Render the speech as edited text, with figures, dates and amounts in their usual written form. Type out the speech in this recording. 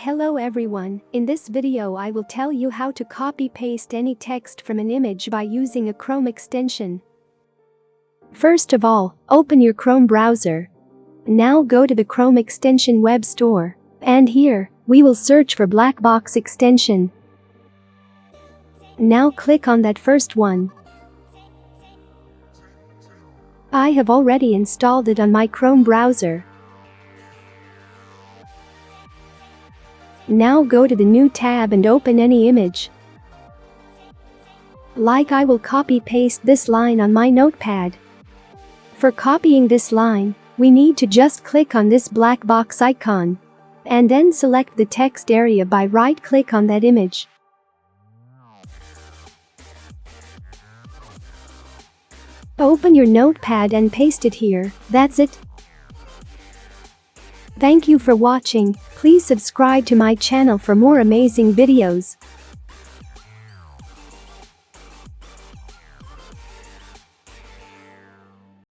Hello everyone, in this video I will tell you how to copy-paste any text from an image by using a Chrome extension. First of all, open your Chrome browser. Now go to the Chrome extension web store. And here, we will search for Blackbox extension. Now click on that first one. I have already installed it on my Chrome browser. Now go to the new tab and open any image. Like I will copy-paste this line on my notepad. For copying this line, we need to just click on this black box icon. And then select the text area by right-click on that image. Open your notepad and paste it here, that's it. Thank you for watching, please subscribe to my channel for more amazing videos.